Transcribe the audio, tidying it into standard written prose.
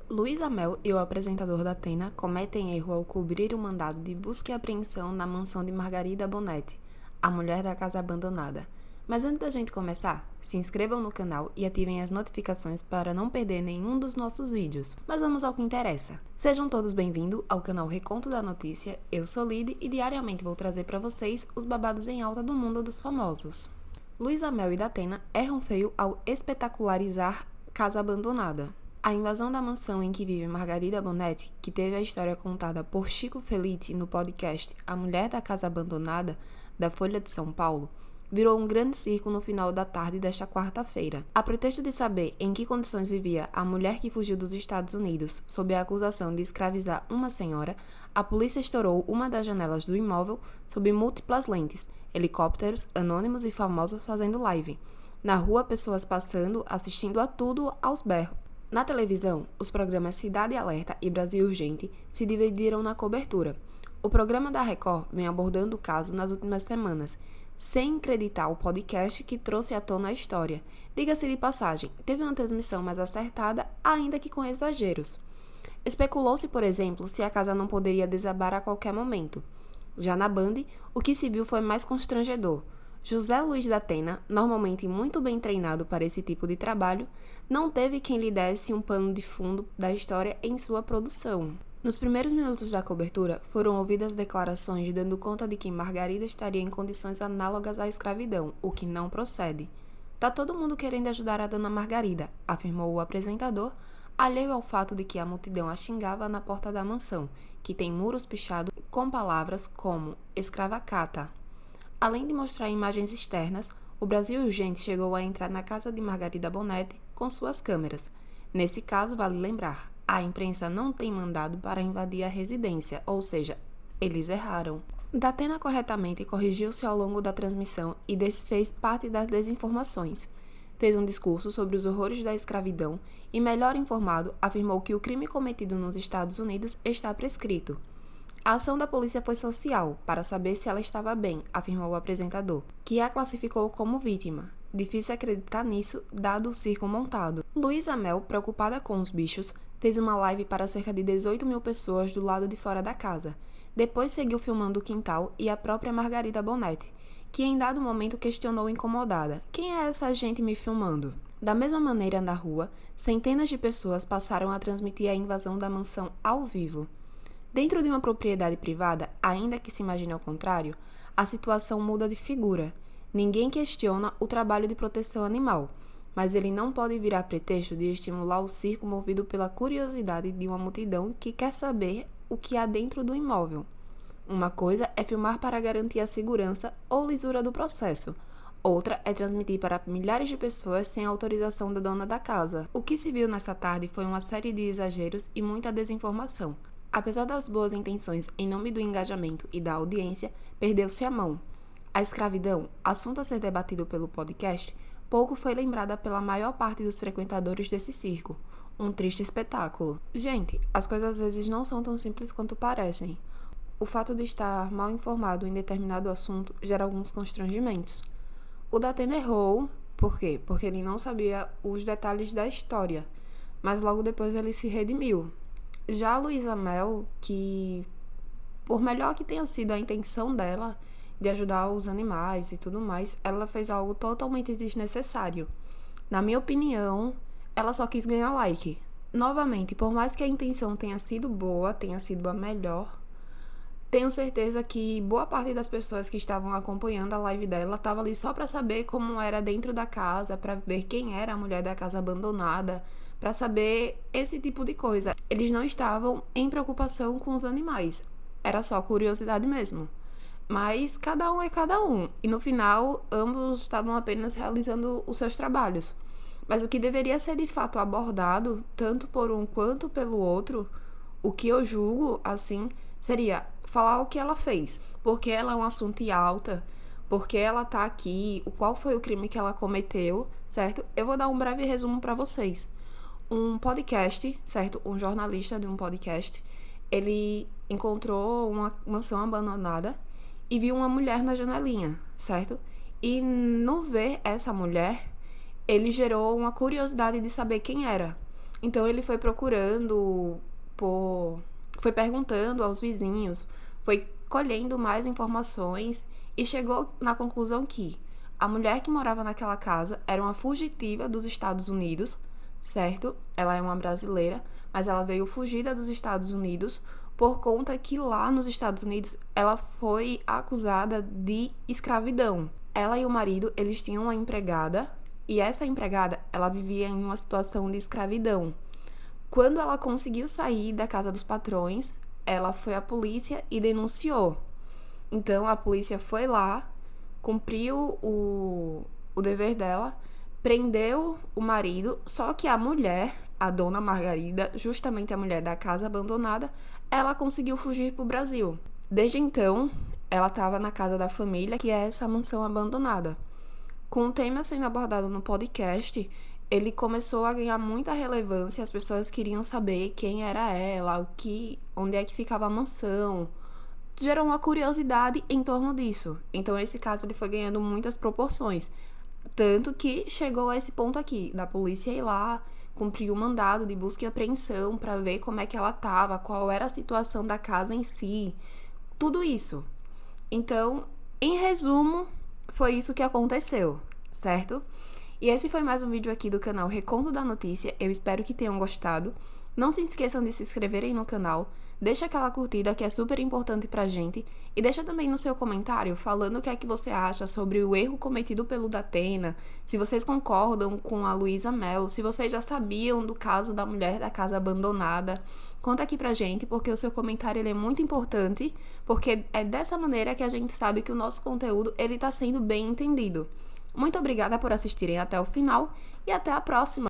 Luísa Mel e o apresentador da Atena cometem erro ao cobrir o mandado de busca e apreensão na mansão de Margarida Bonetti, a mulher da casa abandonada. Mas antes da gente começar, se inscrevam no canal e ativem as notificações para não perder nenhum dos nossos vídeos. Mas vamos ao que interessa. Sejam todos bem-vindos ao canal Reconto da Notícia. Eu sou Lid e diariamente vou trazer para vocês os babados em alta do mundo dos famosos. Luísa Mel e Datena erram feio ao espetacularizar Casa Abandonada. A invasão da mansão em que vive Margarida Bonetti, que teve a história contada por Chico Felitti no podcast A Mulher da Casa Abandonada, da Folha de São Paulo, virou um grande circo no final da tarde desta quarta-feira. A pretexto de saber em que condições vivia a mulher que fugiu dos Estados Unidos sob a acusação de escravizar uma senhora, a polícia estourou uma das janelas do imóvel sob múltiplas lentes, helicópteros, anônimos e famosos fazendo live. Na rua, pessoas passando, assistindo a tudo aos berros. Na televisão, os programas Cidade Alerta e Brasil Urgente se dividiram na cobertura. O programa da Record vem abordando o caso nas últimas semanas, sem acreditar o podcast que trouxe à tona a história. Diga-se de passagem, teve uma transmissão mais acertada, ainda que com exageros. Especulou-se, por exemplo, se a casa não poderia desabar a qualquer momento. Já na Band, o que se viu foi mais constrangedor. José Luiz Datena, normalmente muito bem treinado para esse tipo de trabalho, não teve quem lhe desse um pano de fundo da história em sua produção. Nos primeiros minutos da cobertura, foram ouvidas declarações dando conta de que Margarida estaria em condições análogas à escravidão, o que não procede. Tá todo mundo querendo ajudar a dona Margarida, afirmou o apresentador, alheio ao fato de que a multidão a xingava na porta da mansão, que tem muros pichados com palavras como escravacata. Além de mostrar imagens externas, o Brasil Urgente chegou a entrar na casa de Margarida Bonetti com suas câmeras. Nesse caso, vale lembrar, a imprensa não tem mandado para invadir a residência, ou seja, eles erraram. Datena corretamente corrigiu-se ao longo da transmissão e desfez parte das desinformações. Fez um discurso sobre os horrores da escravidão e, melhor informado, afirmou que o crime cometido nos Estados Unidos está prescrito. A ação da polícia foi social, para saber se ela estava bem, afirmou o apresentador, que a classificou como vítima. Difícil acreditar nisso, dado o circo montado. Luísa Mel, preocupada com os bichos, fez uma live para cerca de 18 mil pessoas do lado de fora da casa. Depois seguiu filmando o quintal e a própria Margarida Bonetti, que em dado momento questionou incomodada: "Quem é essa gente me filmando?" Da mesma maneira, na rua, centenas de pessoas passaram a transmitir a invasão da mansão ao vivo. Dentro de uma propriedade privada, ainda que se imagine ao contrário, a situação muda de figura. Ninguém questiona o trabalho de proteção animal, mas ele não pode virar pretexto de estimular o circo movido pela curiosidade de uma multidão que quer saber o que há dentro do imóvel. Uma coisa é filmar para garantir a segurança ou lisura do processo. Outra é transmitir para milhares de pessoas sem autorização da dona da casa. O que se viu nessa tarde foi uma série de exageros e muita desinformação. Apesar das boas intenções em nome do engajamento e da audiência, perdeu-se a mão. A escravidão, assunto a ser debatido pelo podcast, pouco foi lembrada pela maior parte dos frequentadores desse circo. Um triste espetáculo. Gente, as coisas às vezes não são tão simples quanto parecem. O fato de estar mal informado em determinado assunto gera alguns constrangimentos. O Datena errou, por quê? Porque ele não sabia os detalhes da história, mas logo depois ele se redimiu. Já a Luísa Mel, que, por melhor que tenha sido a intenção dela de ajudar os animais e tudo mais, ela fez algo totalmente desnecessário. Na minha opinião, ela só quis ganhar like. Novamente, por mais que a intenção tenha sido boa, tenha sido a melhor, tenho certeza que boa parte das pessoas que estavam acompanhando a live dela estava ali só para saber como era dentro da casa, para ver quem era a mulher da casa abandonada, para saber esse tipo de coisa. Eles não estavam em preocupação com os animais, era só curiosidade mesmo. Mas cada um é cada um, e no final ambos estavam apenas realizando os seus trabalhos. Mas o que deveria ser de fato abordado, tanto por um quanto pelo outro, o que eu julgo, assim, seria falar o que ela fez, porque ela é um assunto em alta, porque ela tá aqui, qual foi o crime que ela cometeu, certo? Eu vou dar um breve resumo para vocês. Um podcast, certo? Um jornalista de um podcast, ele encontrou uma mansão abandonada e viu uma mulher na janelinha, certo? E no ver essa mulher, ele gerou uma curiosidade de saber quem era. Então ele foi procurando foi perguntando aos vizinhos, foi colhendo mais informações e chegou na conclusão que a mulher que morava naquela casa era uma fugitiva dos Estados Unidos, certo? Ela é uma brasileira, mas ela veio fugida dos Estados Unidos por conta que lá nos Estados Unidos ela foi acusada de escravidão. Ela e o marido, eles tinham uma empregada e essa empregada, ela vivia em uma situação de escravidão. Quando ela conseguiu sair da casa dos patrões, ela foi à polícia e denunciou. Então a polícia foi lá, cumpriu o dever dela, prendeu o marido, só que a mulher, a dona Margarida, justamente a mulher da casa abandonada, ela conseguiu fugir para o Brasil. Desde então, ela estava na casa da família, que é essa mansão abandonada. Com o tema sendo abordado no podcast, ele começou a ganhar muita relevância, as pessoas queriam saber quem era ela, onde é que ficava a mansão. Gerou uma curiosidade em torno disso. Então esse caso ele foi ganhando muitas proporções. Tanto que chegou a esse ponto aqui, da polícia ir lá, cumprir o mandado de busca e apreensão para ver como é que ela estava, qual era a situação da casa em si, tudo isso. Então, em resumo, foi isso que aconteceu, certo? E esse foi mais um vídeo aqui do canal Reconto da Notícia. Eu espero que tenham gostado. Não se esqueçam de se inscreverem no canal, deixa aquela curtida que é super importante pra gente e deixa também no seu comentário falando o que é que você acha sobre o erro cometido pelo Datena, se vocês concordam com a Luísa Mel, se vocês já sabiam do caso da mulher da casa abandonada. Conta aqui pra gente, porque o seu comentário ele é muito importante, porque é dessa maneira que a gente sabe que o nosso conteúdo ele tá sendo bem entendido. Muito obrigada por assistirem até o final e até a próxima!